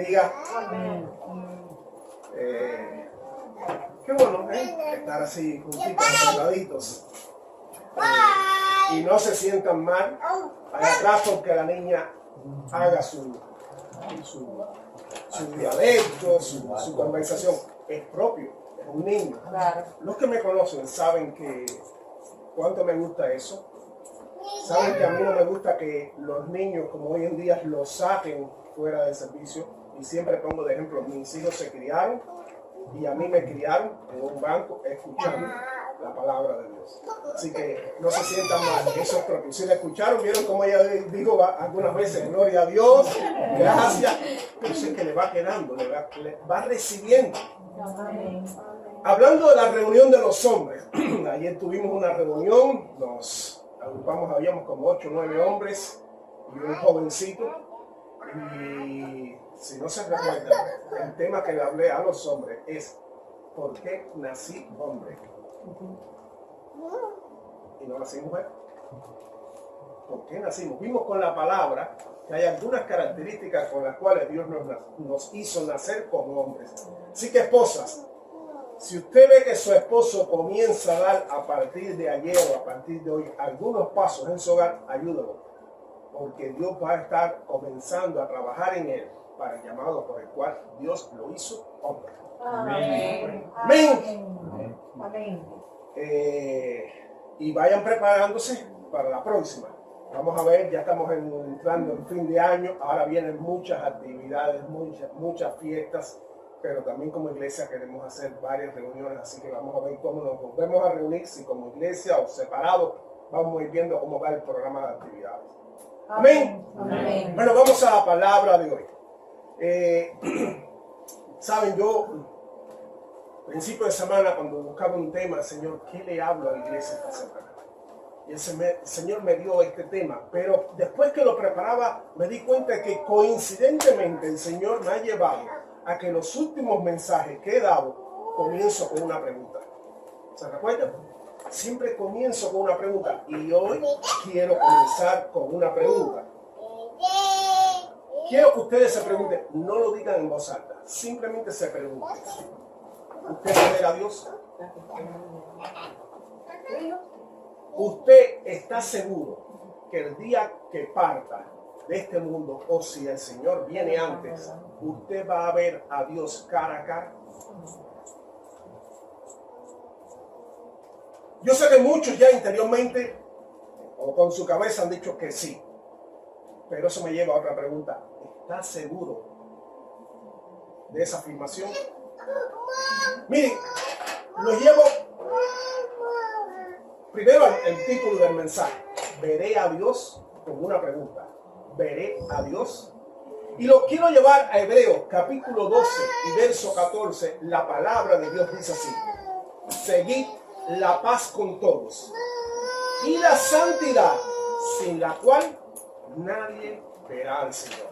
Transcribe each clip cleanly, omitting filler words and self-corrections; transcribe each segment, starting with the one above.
bendiga. Qué bueno estar así juntitos, sentaditos. Y no se sientan mal allá atrás porque la niña haga su dialecto, su conversación. Es propio, es un niño. Claro. Los que me conocen saben que cuánto me gusta eso. Saben que a mí no me gusta que los niños, como hoy en día, los saquen fuera del servicio. Y siempre pongo de ejemplo, mis hijos se criaron y a mí me criaron en un banco escuchando la palabra de Dios. Así que no se sientan mal, eso es propio. Si la escucharon, vieron como ella dijo algunas veces, gloria a Dios, gracias. Yo sé que le va quedando, le va recibiendo. Hablando de la reunión de los hombres, ayer tuvimos una reunión, nos agrupamos, habíamos como 8 o 9 hombres y un jovencito. Y si no se recuerdan, el tema que le hablé a los hombres es ¿por qué nací hombre? Y no nací mujer. ¿Por qué nacimos? Vimos con la palabra que hay algunas características con las cuales Dios nos hizo nacer como hombres. Así que esposas, si usted ve que su esposo comienza a dar a partir de ayer o a partir de hoy algunos pasos en su hogar, ayúdalo. Porque Dios va a estar comenzando a trabajar en él para el llamado por el cual Dios lo hizo hombre. Amén. Amén. Amén. Y vayan preparándose para la próxima. Vamos a ver, ya estamos entrando en fin de año, ahora vienen muchas actividades, muchas fiestas, pero también como iglesia queremos hacer varias reuniones, así que vamos a ver cómo nos volvemos a reunir, si como iglesia o separado, vamos a ir viendo cómo va el programa de actividades. Amén. Amén. Bueno, vamos a la palabra de hoy. Saben, yo, principio de semana, cuando buscaba un tema, Señor, ¿qué le hablo a la iglesia esta semana? Y el Señor me dio este tema, pero después que lo preparaba, me di cuenta de que coincidentemente el Señor me ha llevado a que los últimos mensajes que he dado, comienzo con una pregunta. ¿Se recuerdan? Siempre comienzo con una pregunta y hoy quiero comenzar con una pregunta. Quiero que ustedes se pregunten, no lo digan en voz alta, simplemente se pregunten. ¿Usted va a ver a Dios? ¿Usted está seguro que el día que parta de este mundo, o si el Señor viene antes, usted va a ver a Dios cara a cara? Yo sé que muchos ya interiormente o con su cabeza han dicho que sí, pero eso me lleva a otra pregunta. ¿Está seguro de esa afirmación? Miren, lo llevo primero el título del mensaje. Veré a Dios, con una pregunta. ¿Veré a Dios? Y lo quiero llevar a Hebreos capítulo 12 y verso 14. La palabra de Dios dice así: seguid la paz con todos y la santidad, sin la cual nadie verá al Señor.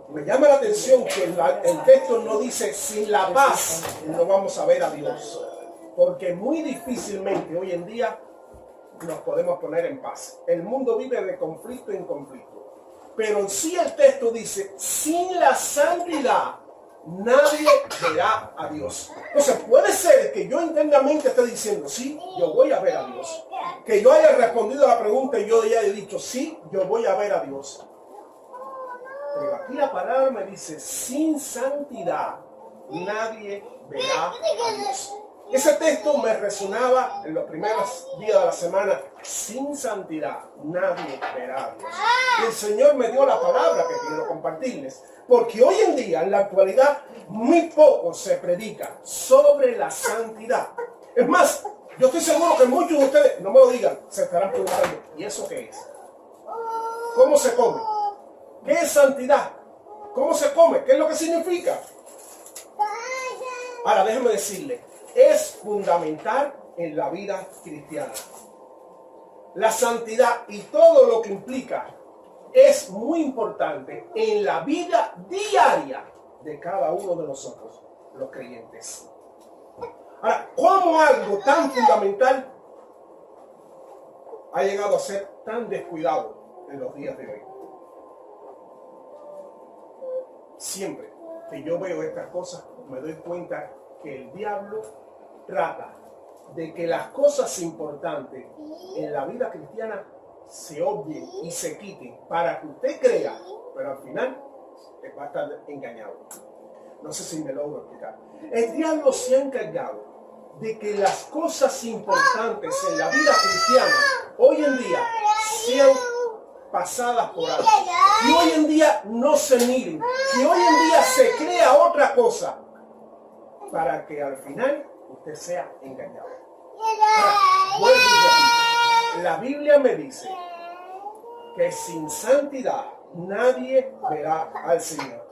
Me llama la atención que el texto no dice sin la paz no vamos a ver a Dios, porque muy difícilmente hoy en día nos podemos poner en paz. El mundo vive de conflicto en conflicto, pero sí el texto dice sin la santidad nadie verá a Dios. Entonces puede ser que yo internamente esté diciendo sí, yo voy a ver a Dios, que yo haya respondido a la pregunta y yo ya he dicho sí, yo voy a ver a Dios. Pero aquí la palabra me dice, sin santidad nadie verá a Dios. Ese texto me resonaba en los primeros días de la semana. Sin santidad nadie verá a Dios. Y el Señor me dio la palabra que quiero compartirles. Porque hoy en día, en la actualidad, muy poco se predica sobre la santidad. Es más, yo estoy seguro que muchos de ustedes, no me lo digan, se estarán preguntando, ¿y eso qué es? ¿Cómo se come? ¿Qué es santidad? ¿Cómo se come? ¿Qué es lo que significa? Ahora, déjeme decirle, es fundamental en la vida cristiana. La santidad y todo lo que implica es muy importante en la vida diaria de cada uno de nosotros, los creyentes. Ahora, ¿cómo algo tan fundamental ha llegado a ser tan descuidado en los días de hoy? siempre que yo veo estas cosas, me doy cuenta que el diablo trata de que las cosas importantes en la vida cristiana se obvien y se quiten para que usted crea, pero al final va a estar engañado. No sé si me logro explicar. El diablo se ha encargado de que las cosas importantes en la vida cristiana hoy en día sean pasadas por alto. Y hoy en día no se miren. Y hoy en día se crea otra cosa para que al final usted sea engañado. Ahora, la Biblia me dice que sin santidad nadie verá al Señor.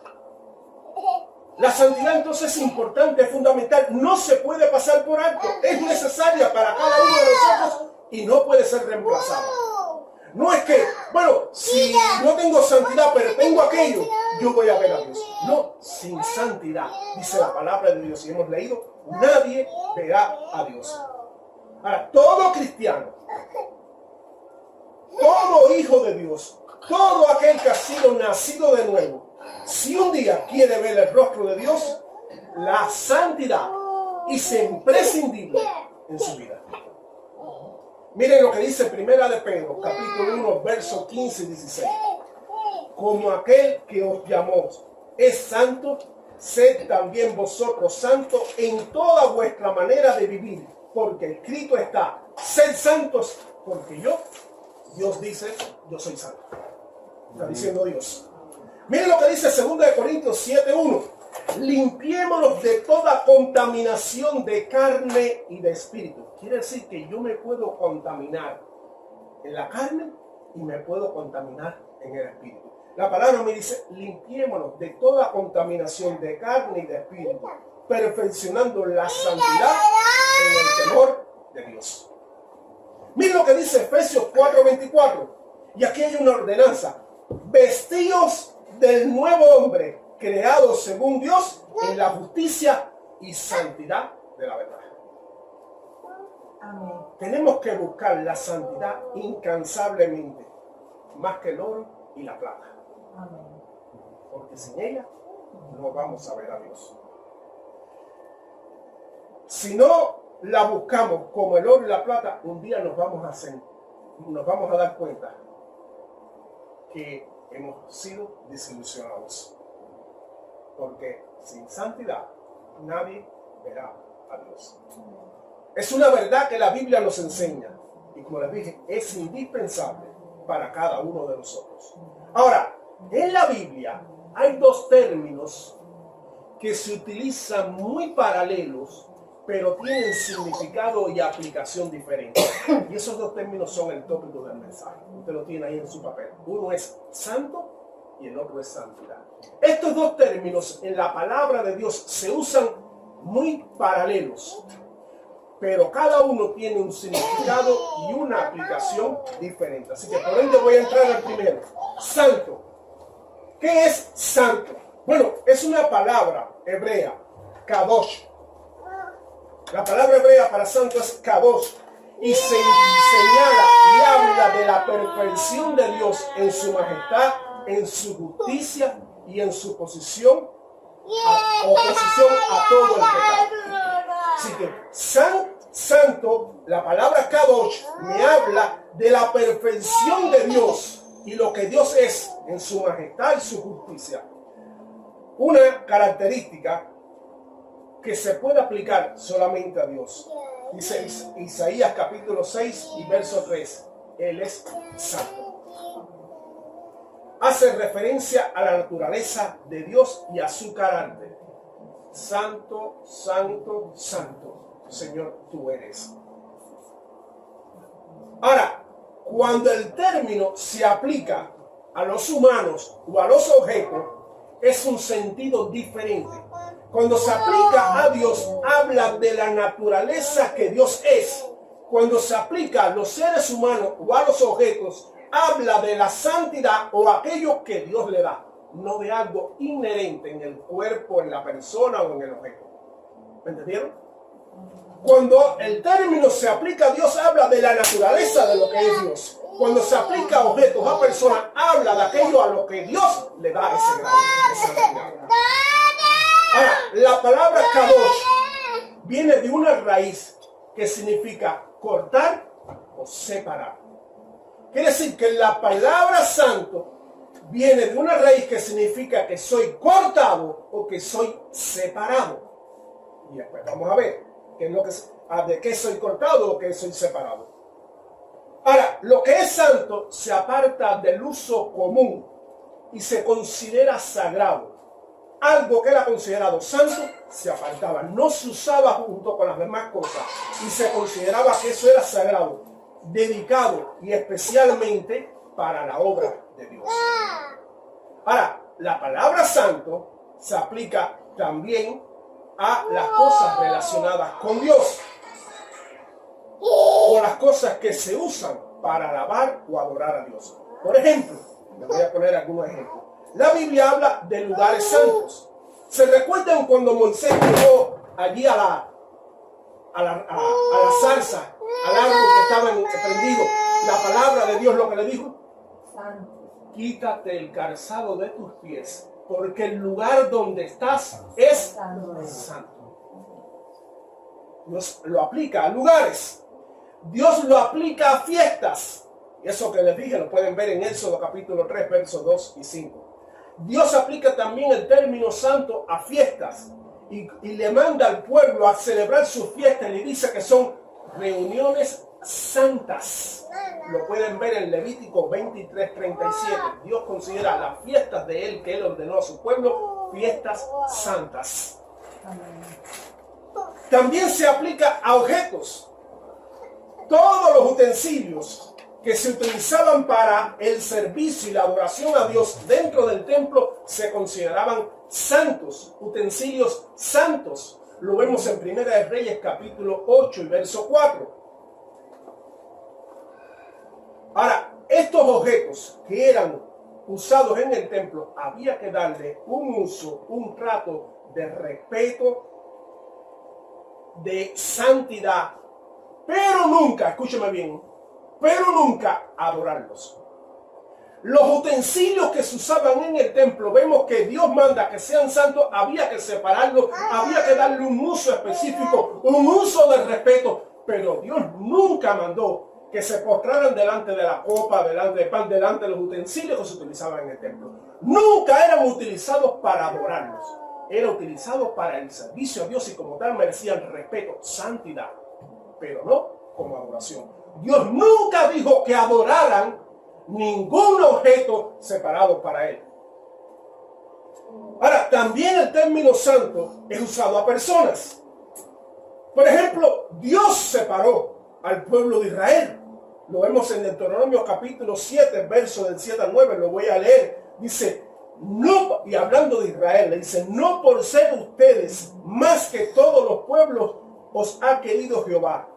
La santidad entonces es importante, es fundamental, no se puede pasar por alto, es necesaria para cada uno de nosotros y no puede ser reemplazada. No es que, bueno, si no tengo santidad pero tengo aquello, yo voy a ver a Dios. No, sin santidad, dice la palabra de Dios y hemos leído, nadie verá a Dios. Ahora, todo cristiano, todo hijo de Dios, todo aquel que ha sido nacido de nuevo, si un día quiere ver el rostro de Dios, la santidad es imprescindible en su vida. Miren lo que dice Primera de Pedro, capítulo 1, versos 15 y 16. Como aquel que os llamó es santo, sed también vosotros santos en toda vuestra manera de vivir, porque escrito está, sed santos, porque Dios dice, yo soy santo. Está diciendo Dios. Miren lo que dice 2 Corintios 7:1. Limpiémonos de toda contaminación de carne y de espíritu. Quiere decir que yo me puedo contaminar en la carne y me puedo contaminar en el espíritu. La palabra me dice, limpiémonos de toda contaminación de carne y de espíritu, perfeccionando la santidad en el temor de Dios. Miren lo que dice Efesios 4:24. Y aquí hay una ordenanza. Vestíos del nuevo hombre, creado según Dios en la justicia y santidad de la verdad. Amén. Tenemos que buscar la santidad incansablemente, más que el oro y la plata. Amén. Porque sin ella no vamos a ver a Dios. Si no la buscamos como el oro y la plata, un día nos vamos a dar cuenta que hemos sido desilusionados. Porque sin santidad nadie verá a Dios. Es una verdad que la Biblia nos enseña. Y como les dije, es indispensable para cada uno de nosotros. Ahora, en la Biblia hay dos términos que se utilizan muy paralelos, pero tienen significado y aplicación diferente. Y esos dos términos son el tópico del mensaje. Usted lo tiene ahí en su papel. Uno es santo y el otro es santidad. Estos dos términos en la palabra de Dios se usan muy paralelos, pero cada uno tiene un significado y una aplicación diferente. Así que por ende voy a entrar al primero. Santo. ¿Qué es santo? Bueno, es una palabra hebrea, kadosh. La palabra hebrea para santo es kadosh y se señala y habla de la perfección de Dios en su majestad, en su justicia y en su oposición a todo el pecado. Así que santo, la palabra kadosh me habla de la perfección de Dios y lo que Dios es en su majestad y su justicia. Una característica que se puede aplicar solamente a Dios. Dice Isaías capítulo 6 y verso 3. Él es santo. Hace referencia a la naturaleza de Dios y a su carácter. Santo, santo, santo, Señor, tú eres. Ahora, cuando el término se aplica a los humanos o a los objetos, es un sentido diferente. Cuando se aplica a Dios, habla de la naturaleza que Dios es. Cuando se aplica a los seres humanos o a los objetos, habla de la santidad o aquello que Dios le da, no de algo inherente en el cuerpo, en la persona o en el objeto. ¿Me entendieron? Cuando el término se aplica a Dios, habla de la naturaleza de lo que es Dios. Cuando se aplica a objetos, a personas, habla de aquello a lo que Dios le da ese grado, esa realidad. Ahora, la palabra kadosh viene de una raíz que significa cortar o separar. Quiere decir que la palabra santo viene de una raíz que significa que soy cortado o que soy separado. Y después vamos a ver qué es lo que, de qué soy cortado o qué soy separado. Ahora, lo que es santo se aparta del uso común y se considera sagrado. Algo que era considerado santo se apartaba, no se usaba junto con las demás cosas y se consideraba que eso era sagrado, dedicado y especialmente para la obra de Dios. Ahora, la palabra santo se aplica también a las cosas relacionadas con Dios o las cosas que se usan para alabar o adorar a Dios. Por ejemplo, les voy a poner algunos ejemplos. La Biblia habla de lugares santos. ¿Se recuerdan cuando Moisés llegó allí a la zarza, al árbol que estaba prendido? La palabra de Dios lo que le dijo: quítate el calzado de tus pies, porque el lugar donde estás es santo. Dios lo aplica a lugares. Dios lo aplica a fiestas. Y eso que les dije lo pueden ver en Éxodo capítulo 3, versos 2 y 5. Dios aplica también el término santo a fiestas y le manda al pueblo a celebrar sus fiestas y le dice que son reuniones santas. Lo pueden ver en Levítico 23:37. Dios considera las fiestas de Él que Él ordenó a su pueblo fiestas santas. También se aplica a objetos. Todos los utensilios que se utilizaban para el servicio y la adoración a Dios dentro del templo se consideraban santos, utensilios santos. Lo vemos en Primera de Reyes capítulo 8 y verso 4. Ahora, estos objetos que eran usados en el templo, había que darle un uso, un trato de respeto, de santidad, pero nunca, escúcheme bien, pero nunca adorarlos. Los utensilios que se usaban en el templo, vemos que Dios manda que sean santos, había que separarlos, había que darle un uso específico, un uso de respeto, pero Dios nunca mandó que se postraran delante de la copa, delante del pan, delante de los utensilios que se utilizaban en el templo. Nunca eran utilizados para adorarlos, eran utilizados para el servicio a Dios y como tal merecían respeto, santidad, pero no como adoración. Dios nunca dijo que adoraran ningún objeto separado para Él. Ahora, también el término santo es usado a personas. Por ejemplo, Dios separó al pueblo de Israel. Lo vemos en Deuteronomio capítulo 7, verso del 7 al 9, lo voy a leer. Dice, no, y hablando de Israel, le dice, no por ser ustedes más que todos los pueblos os ha querido Jehová.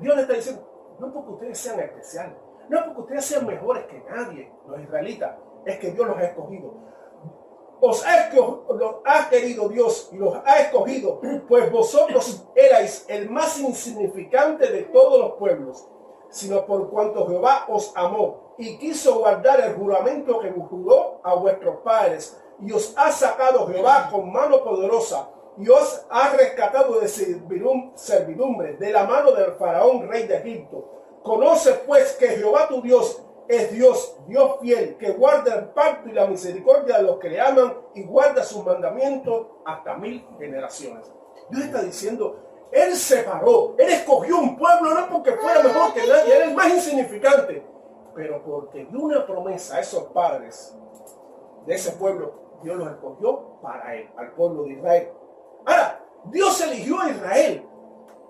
Dios le está diciendo, no porque ustedes sean especiales, no porque ustedes sean mejores que nadie, los israelitas, es que Dios los ha escogido. Los ha querido Dios y los ha escogido, pues vosotros erais el más insignificante de todos los pueblos, sino por cuanto Jehová os amó y quiso guardar el juramento que juró a vuestros padres, y os ha sacado Jehová con mano poderosa, y os ha rescatado de servidumbre, de la mano del faraón rey de Egipto. Conoce pues que Jehová tu Dios es Dios, Dios fiel, que guarda el pacto y la misericordia de los que le aman y guarda sus mandamientos hasta 1000 generaciones. Dios está diciendo, Él separó, Él escogió un pueblo no porque fuera mejor que nadie, Él es más insignificante, pero porque dio una promesa a esos padres de ese pueblo, Dios los escogió para Él, al pueblo de Israel. Ahora, Dios eligió a Israel,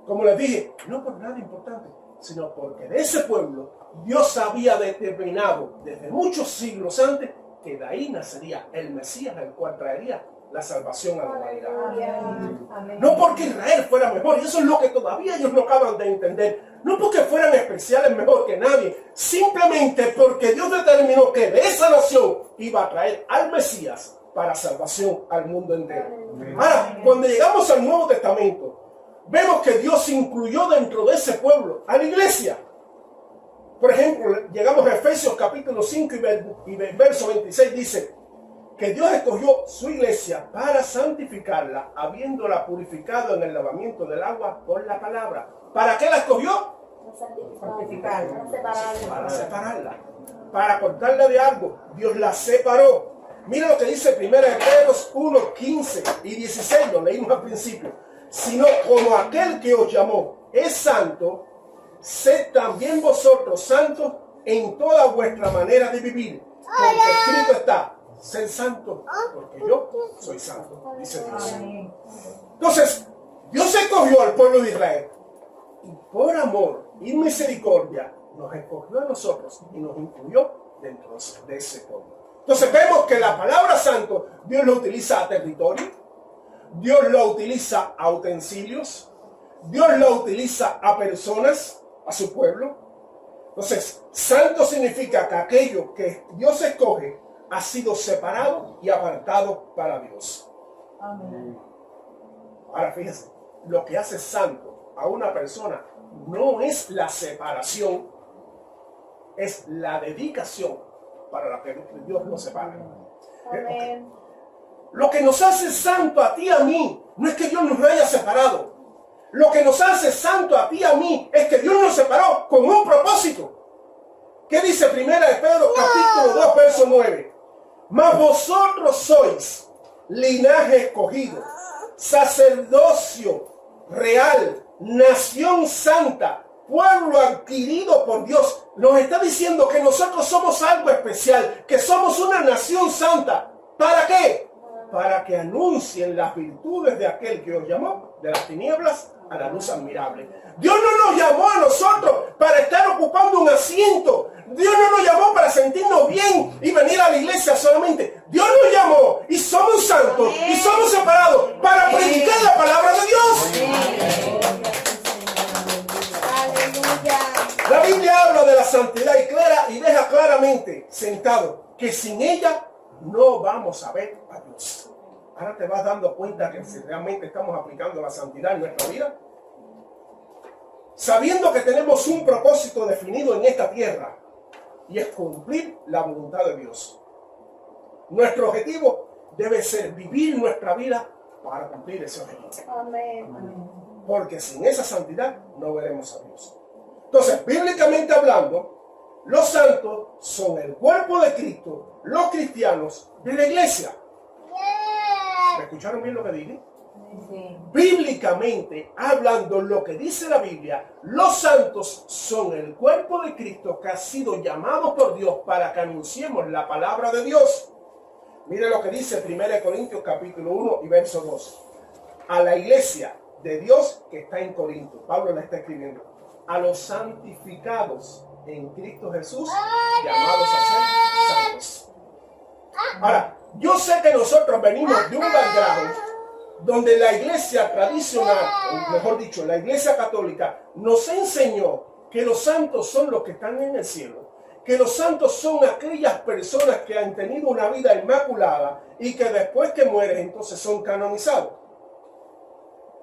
como les dije, no por nada importante, sino porque de ese pueblo Dios había determinado desde muchos siglos antes que de ahí nacería el Mesías, el cual traería la salvación a la humanidad. No porque Israel fuera mejor, y eso es lo que todavía ellos no acaban de entender. No porque fueran especiales mejor que nadie, simplemente porque Dios determinó que de esa nación iba a traer al Mesías para salvación al mundo entero. Ahora, cuando llegamos al Nuevo Testamento, vemos que Dios incluyó dentro de ese pueblo a la iglesia. Por ejemplo, llegamos a Efesios capítulo 5 y verso 26, dice que Dios escogió su iglesia para santificarla, habiéndola purificado en el lavamiento del agua por la palabra. ¿Para qué la escogió? Para separarla, para cortarla de algo. Dios la separó. Mira lo que dice 1 Pedro 1, 15 y 16, lo leímos al principio. Sino como aquel que os llamó es santo, sed también vosotros santos en toda vuestra manera de vivir. Porque escrito está, sed santos, porque yo soy santo, dice Dios. Entonces, Dios escogió al pueblo de Israel. Y por amor y misericordia nos escogió a nosotros y nos incluyó dentro de ese pueblo. Entonces vemos que la palabra santo, Dios lo utiliza a territorio, Dios lo utiliza a utensilios, Dios lo utiliza a personas, a su pueblo. Entonces, santo significa que aquello que Dios escoge ha sido separado y apartado para Dios. Amén. Ahora fíjense, lo que hace santo a una persona no es la separación, es la dedicación para la que Dios nos separa. Amén. Lo que nos hace santo a ti y a mí no es que Dios nos haya separado. Lo que nos hace santo a ti y a mí es que Dios nos separó con un propósito. ¿Qué dice 1 Pedro capítulo 2 verso 9? Mas vosotros sois linaje escogido, sacerdocio real, nación santa, pueblo adquirido por Dios. Nos está diciendo que nosotros somos algo especial, que somos una nación santa. ¿Para qué? Para que anuncien las virtudes de aquel que os llamó de las tinieblas a la luz admirable. Dios no nos llamó a nosotros para estar ocupando un asiento. Dios no nos llamó para sentirnos bien y venir a la iglesia solamente. Dios nos llamó y somos santos y somos separados para predicar la palabra de Dios. La Biblia habla de la santidad y deja claramente sentado que sin ella no vamos a ver a Dios. Ahora te vas dando cuenta que si realmente estamos aplicando la santidad en nuestra vida, sabiendo que tenemos un propósito definido en esta tierra y es cumplir la voluntad de Dios. Nuestro objetivo debe ser vivir nuestra vida para cumplir ese objetivo. Amén. Porque sin esa santidad no veremos a Dios. Entonces, bíblicamente hablando, los santos son el cuerpo de Cristo, los cristianos de la iglesia. ¿Me escucharon bien lo que dije? Sí. Bíblicamente hablando, lo que dice la Biblia, los santos son el cuerpo de Cristo que ha sido llamado por Dios para que anunciemos la palabra de Dios. Mire lo que dice 1 Corintios capítulo 1 y verso 2. A la iglesia de Dios que está en Corinto, Pablo la está escribiendo. A los santificados en Cristo Jesús, llamados a ser santos. Ahora, yo sé que nosotros venimos de un background donde la iglesia tradicional, o mejor dicho, la iglesia católica, nos enseñó que los santos son los que están en el cielo, que los santos son aquellas personas que han tenido una vida inmaculada y que después que mueren entonces son canonizados.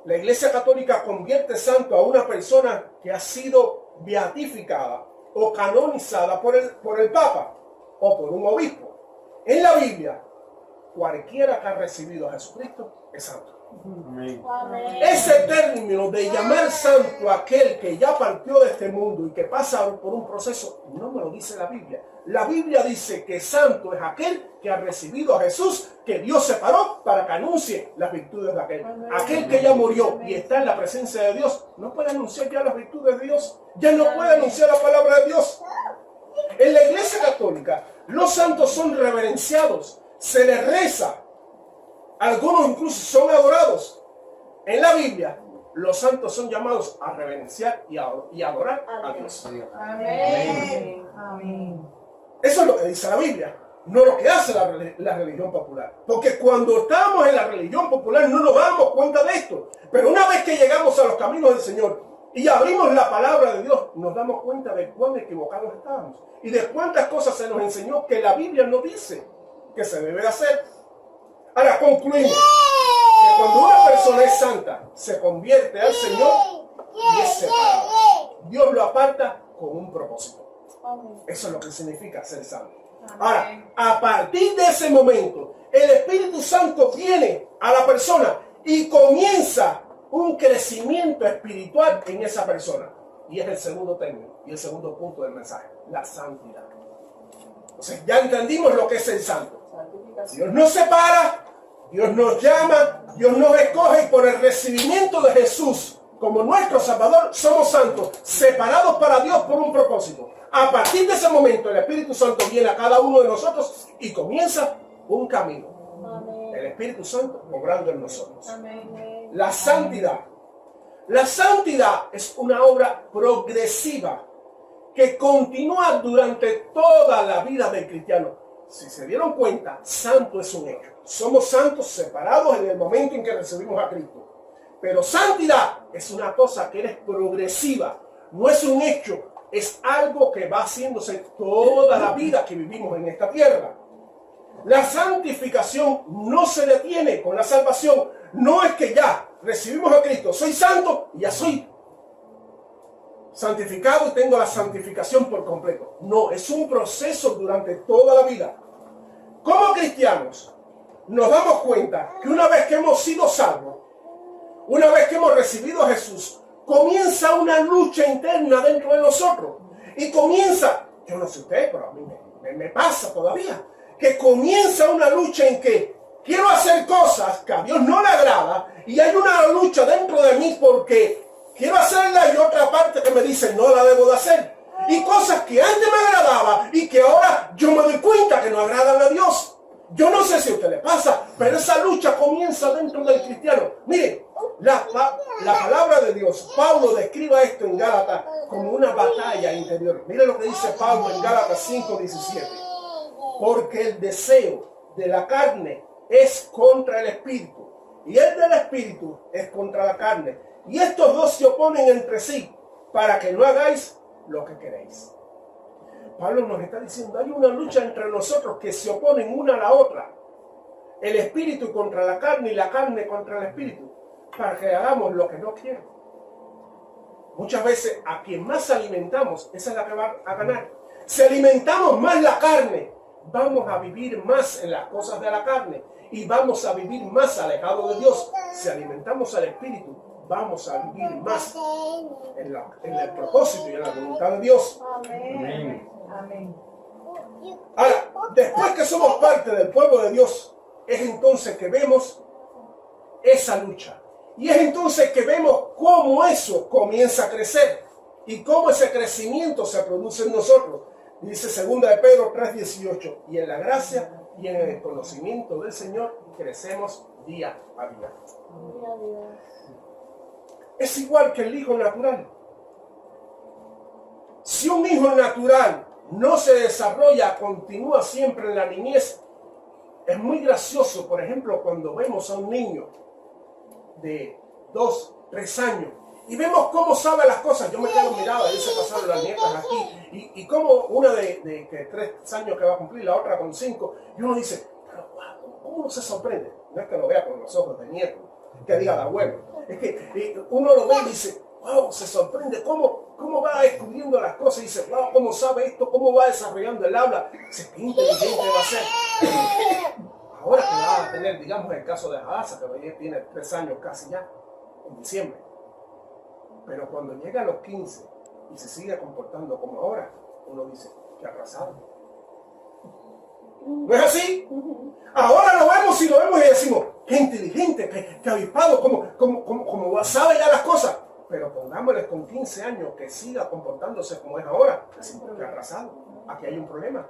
La iglesia católica convierte santo a una persona que ha sido beatificada o canonizada por el Papa o por un obispo. En la Biblia, cualquiera que ha recibido a Jesucristo es santo. Amén. Ese término de llamar santo a aquel que ya partió de este mundo y que pasa por un proceso, no me lo dice la Biblia. La Biblia dice que santo es aquel que ha recibido a Jesús, que Dios separó para que anuncie las virtudes de aquel. Aquel que ya murió y está en la presencia de Dios, no puede anunciar ya las virtudes de Dios, ya no puede anunciar la palabra de Dios. En la iglesia católica, los santos son reverenciados, se les reza. Algunos incluso son adorados. En la Biblia, los santos son llamados a reverenciar y a adorar a Dios. Amén. Amén. Eso es lo que dice la Biblia, no lo que hace la religión popular. Porque cuando estamos en la religión popular no nos damos cuenta de esto. Pero una vez que llegamos a los caminos del Señor y abrimos la palabra de Dios, nos damos cuenta de cuán equivocados estábamos. Y de cuántas cosas se nos enseñó que la Biblia no dice que se debe hacer. Ahora concluimos que cuando una persona es santa, se convierte al Señor y es separado. Dios lo aparta con un propósito. Eso es lo que significa ser santo. Ahora, a partir de ese momento, el Espíritu Santo viene a la persona y comienza un crecimiento espiritual en esa persona. Y es el segundo término y el segundo punto del mensaje, la santidad. Entonces ya entendimos lo que es el santo. Dios nos separa, Dios nos llama, Dios nos escoge y por el recibimiento de Jesús como nuestro Salvador somos santos, separados para Dios por un propósito. A partir de ese momento el Espíritu Santo viene a cada uno de nosotros y comienza un camino. Amén. El Espíritu Santo obrando en nosotros. Amén. La santidad. La santidad es una obra progresiva que continúa durante toda la vida del cristiano. Si se dieron cuenta, santo es un hecho. Somos santos separados en el momento en que recibimos a Cristo. Pero santidad es una cosa que es progresiva. No es un hecho, es algo que va haciéndose toda la vida que vivimos en esta tierra. La santificación no se detiene con la salvación. No es que ya recibimos a Cristo, soy santo y ya soy santificado y tengo la santificación por completo. No, es un proceso durante toda la vida. Como cristianos, nos damos cuenta que una vez que hemos sido salvos, una vez que hemos recibido a Jesús, comienza una lucha interna dentro de nosotros. Y comienza, yo no sé usted, pero a mí me pasa todavía, que comienza una lucha en que quiero hacer cosas que a Dios no le agrada y hay una lucha dentro de mí porque quiero hacerla y otra parte que me dice no la debo de hacer. Y cosas que antes me agradaba y que ahora yo me doy cuenta que no agradan a Dios. Yo no sé si a usted le pasa, pero esa lucha comienza dentro del cristiano. Miren, la palabra de Dios, Pablo describe esto en Gálatas como una batalla interior. Miren lo que dice Pablo en Gálatas 5:17. Porque el deseo de la carne es contra el espíritu y el del espíritu es contra la carne. Y estos dos se oponen entre sí para que no hagáis lo que queréis. Pablo nos está diciendo, hay una lucha entre nosotros que se oponen una a la otra. El espíritu contra la carne y la carne contra el espíritu, para que hagamos lo que no quiere. Muchas veces a quien más alimentamos, esa es la que va a ganar. Si alimentamos más la carne, vamos a vivir más en las cosas de la carne y vamos a vivir más alejados de Dios. Si alimentamos al espíritu, vamos a vivir más en el propósito y en la voluntad de Dios. Amén. Amén. Ahora, después que somos parte del pueblo de Dios, es entonces que vemos esa lucha. Y es entonces que vemos cómo eso comienza a crecer y cómo ese crecimiento se produce en nosotros. Dice 2 de Pedro 3:18, y en la gracia y en el conocimiento del Señor crecemos día a día. Es igual que el hijo natural. Si un hijo natural no se desarrolla, continúa siempre en la niñez. Es muy gracioso, por ejemplo, cuando vemos a un niño de 2, 3 años y vemos cómo sabe las cosas. Yo me quedo mirado, ahí se pasaron las nietas aquí, y como una de 3 años que va a cumplir, la otra con 5, y uno dice, pero wow, ¿cómo uno se sorprende? No es que lo vea con los ojos de nieto, que diga de abuelo, es que uno lo ve y dice, wow, se sorprende cómo va descubriendo las cosas y dice, wow, cómo sabe esto, cómo va desarrollando el habla. Dice, qué inteligente va a ser. Ahora que va a tener, digamos, el caso de Hadasa, que tiene 3 años casi ya, en diciembre. Pero cuando llega a los 15 y se sigue comportando como ahora, uno dice, qué atrasado. ¿No es así? Ahora lo vemos y decimos, qué inteligente, qué avispado, cómo sabe ya las cosas. Pero pongámosle con 15 años que siga comportándose como es ahora, decimos, qué atrasado, aquí hay un problema.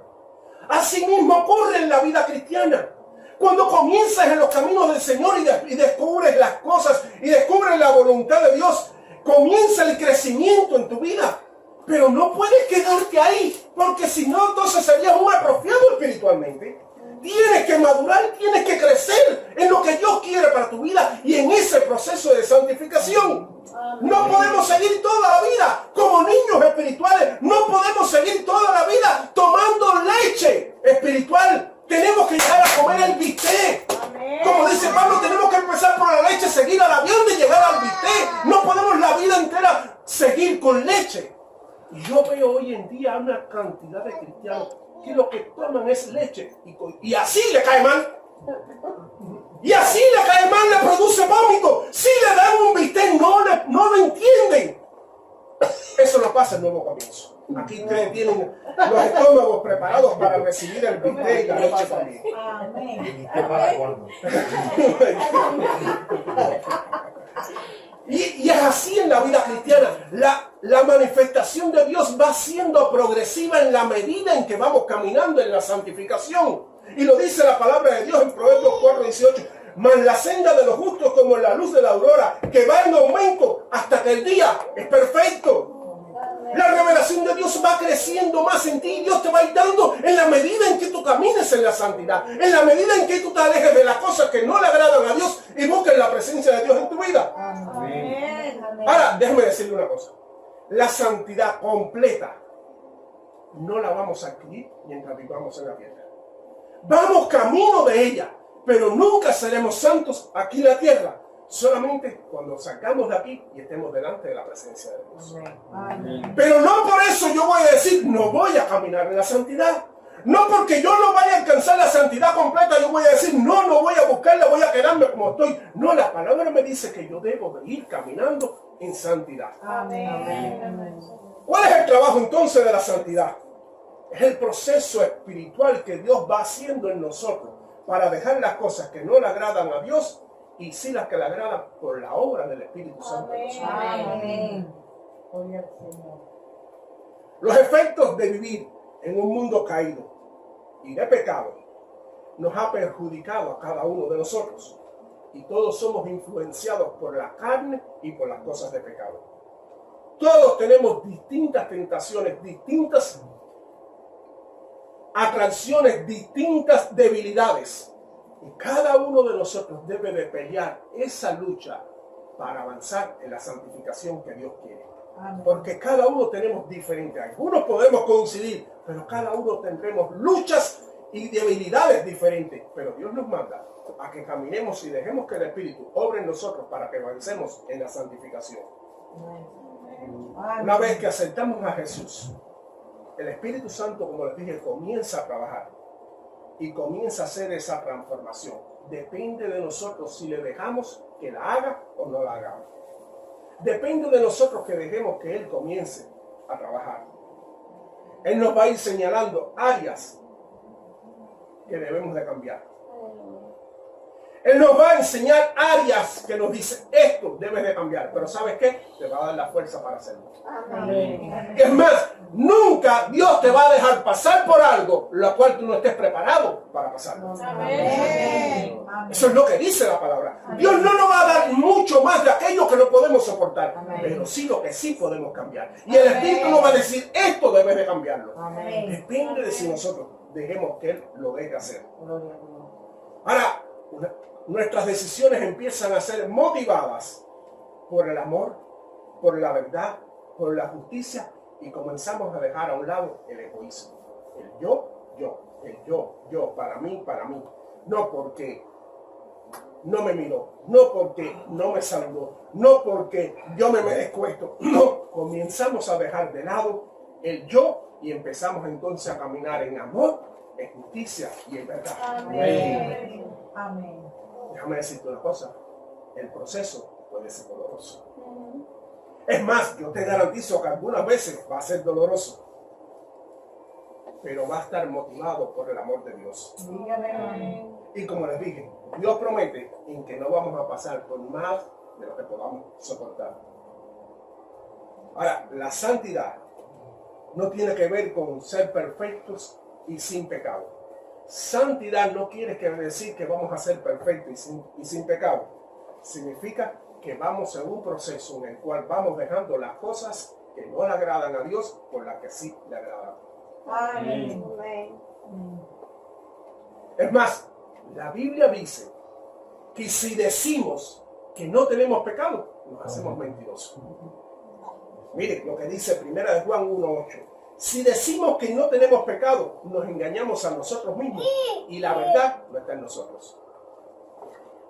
Así mismo ocurre en la vida cristiana. Cuando comienzas en los caminos del Señor y descubres las cosas y descubres la voluntad de Dios, comienza el crecimiento en tu vida. Pero no puedes quedarte ahí, porque si no, entonces serías un atrofiado espiritualmente. Tienes que madurar, tienes que crecer en lo que Dios quiere para tu vida y en ese proceso de santificación. No podemos seguir toda la vida como niños espirituales. No podemos seguir toda la vida tomando leche espiritual. Tenemos que llegar a comer el bistec. Como dice Pablo, tenemos que empezar por la seguir con leche. Y yo veo hoy en día una cantidad de cristianos que lo que toman es leche y así le cae mal. Y así le cae mal, le produce vómito. Si le dan un bistec, no lo entienden. Eso no pasa en Nuevo Comienzo. Aquí ustedes tienen los estómagos preparados para recibir el bistec y la leche también. Amén. ¿Para cuándo? Y es así en la vida cristiana. La manifestación de Dios va siendo progresiva en la medida en que vamos caminando en la santificación. Y lo dice la palabra de Dios en Proverbios 4:18. Mas la senda de los justos como la luz de la aurora, que va en aumento hasta que el día es perfecto. La revelación de Dios va creciendo más en ti y Dios te va a ir dando en la medida en que tú camines en la santidad, en la medida en que tú te alejes de las cosas que no le agradan a Dios y busques la presencia de Dios en tu vida. Amén. Ahora, déjame decirle una cosa. La santidad completa no la vamos a adquirir mientras vivamos en la tierra. Vamos camino de ella, pero nunca seremos santos aquí en la tierra. Solamente cuando salgamos de aquí y estemos delante de la presencia de Dios. Amén. Pero no por eso yo voy a decir, no voy a caminar en la santidad. No porque yo no vaya a alcanzar la santidad completa, yo voy a decir, no voy a buscarla, voy a quedarme como estoy. No, la palabra me dice que yo debo de ir caminando en santidad. Amén. ¿Cuál es el trabajo entonces de la santidad? Es el proceso espiritual que Dios va haciendo en nosotros para dejar las cosas que no le agradan a Dios y sí las que le agradan por la obra del Espíritu Santo. Amén. Gloria al Señor. Los efectos de vivir en un mundo caído y de pecado nos ha perjudicado a cada uno de nosotros y todos somos influenciados por la carne y por las cosas de pecado. Todos tenemos distintas tentaciones, distintas atracciones, distintas debilidades. Y cada uno de nosotros debe de pelear esa lucha para avanzar en la santificación que Dios quiere. Amén. Porque cada uno tenemos diferentes. Algunos podemos coincidir, pero cada uno tendremos luchas y debilidades diferentes. Pero Dios nos manda a que caminemos y dejemos que el Espíritu obre en nosotros para que avancemos en la santificación. Amén. Una vez que aceptamos a Jesús, el Espíritu Santo, como les dije, comienza a trabajar y comienza a hacer esa transformación. Depende de nosotros si le dejamos que la haga o no la haga. Depende de nosotros que dejemos que Él comience a trabajar. Él nos va a ir señalando áreas que debemos de cambiar. Él nos va a enseñar áreas que nos dice, esto debes de cambiar. Pero ¿sabes qué? Te va a dar la fuerza para hacerlo. Amén. Es más, nunca Dios te va a dejar pasar por algo lo cual tú no estés preparado para pasarlo. Amén. Eso es lo que dice la palabra. Dios no nos va a dar mucho más de aquello que no podemos soportar, Amén. pero sí lo que sí podemos cambiar. Y el Espíritu nos va a decir, esto debes de cambiarlo. Amén. Depende de si nosotros dejemos que Él lo deje hacer. Gloria a Dios. Ahora, nuestras decisiones empiezan a ser motivadas por el amor, por la verdad, por la justicia y comenzamos a dejar a un lado el egoísmo. El yo, para mí. No porque no me miró, no porque no me saludó, no porque yo me merezco esto. No, comenzamos a dejar de lado el yo y empezamos entonces a caminar en amor, en justicia y en verdad. Amén. Amén. Déjame decirte una cosa, el proceso puede ser doloroso. Es más, yo te garantizo que algunas veces va a ser doloroso, pero va a estar motivado por el amor de Dios. Dígame amén. Y como les dije, Dios promete en que no vamos a pasar por más de lo que podamos soportar. Ahora, la santidad no tiene que ver con ser perfectos y sin pecado. Santidad no quiere decir que vamos a ser perfectos y sin pecado. Significa que vamos en un proceso en el cual vamos dejando las cosas que no le agradan a Dios por las que sí le agradan. Amén. Es más, la Biblia dice que si decimos que no tenemos pecado, nos hacemos mentirosos. Mire lo que dice 1 Juan 1:8. Si decimos que no tenemos pecado, nos engañamos a nosotros mismos y la verdad no está en nosotros.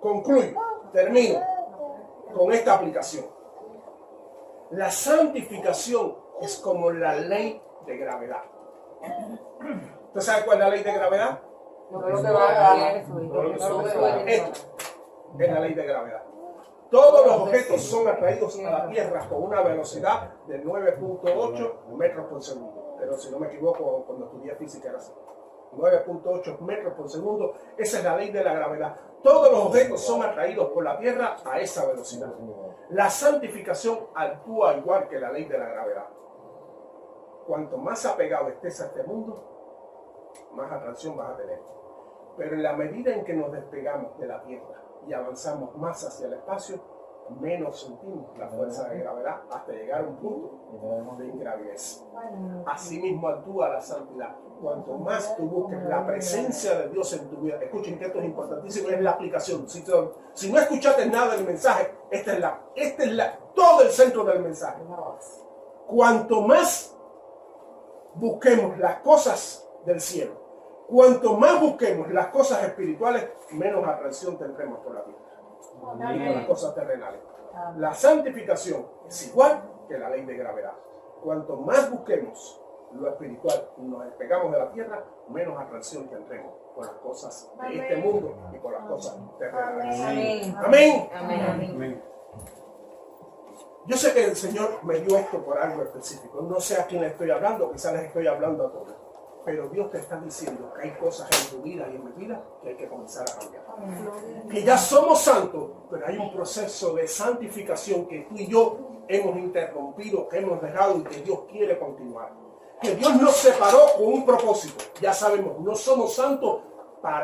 Concluyo, termino con esta aplicación. La santificación es como la ley de gravedad. ¿Usted sabe cuál es la ley de gravedad? Esto es la ley de gravedad. Todos los objetos son atraídos a la Tierra con una velocidad de 9.8 metros por segundo. Pero si no me equivoco, cuando estudié física era así. 9.8 metros por segundo. Esa es la ley de la gravedad. Todos los objetos son atraídos por la Tierra a esa velocidad. La santificación actúa igual que la ley de la gravedad. Cuanto más apegado estés a este mundo, más atracción vas a tener. Pero en la medida en que nos despegamos de la Tierra y avanzamos más hacia el espacio, menos sentimos la fuerza de gravedad hasta llegar a un punto de ingravidez. Asimismo actúa la santidad. Cuanto más tú busques la presencia de Dios en tu vida, escuchen que esto es importantísimo, es la aplicación. Si no escuchaste nada del mensaje, todo el centro del mensaje. Cuanto más busquemos las cosas del cielo, cuanto más busquemos las cosas espirituales, menos atracción tendremos por la tierra y por las cosas terrenales. La santificación es igual que la ley de gravedad. Cuanto más busquemos lo espiritual y nos despegamos de la tierra, menos atracción tendremos por las cosas de este mundo y por las cosas terrenales. Amén. Amén. Yo sé que el Señor me dio esto por algo específico. No sé a quién le estoy hablando, quizás les estoy hablando a todos. Pero Dios te está diciendo que hay cosas en tu vida y en mi vida que hay que comenzar a cambiar. Que ya somos santos, pero hay un proceso de santificación que tú y yo hemos interrumpido, que hemos dejado y que Dios quiere continuar. Que Dios nos separó con un propósito. Ya sabemos, no somos santos para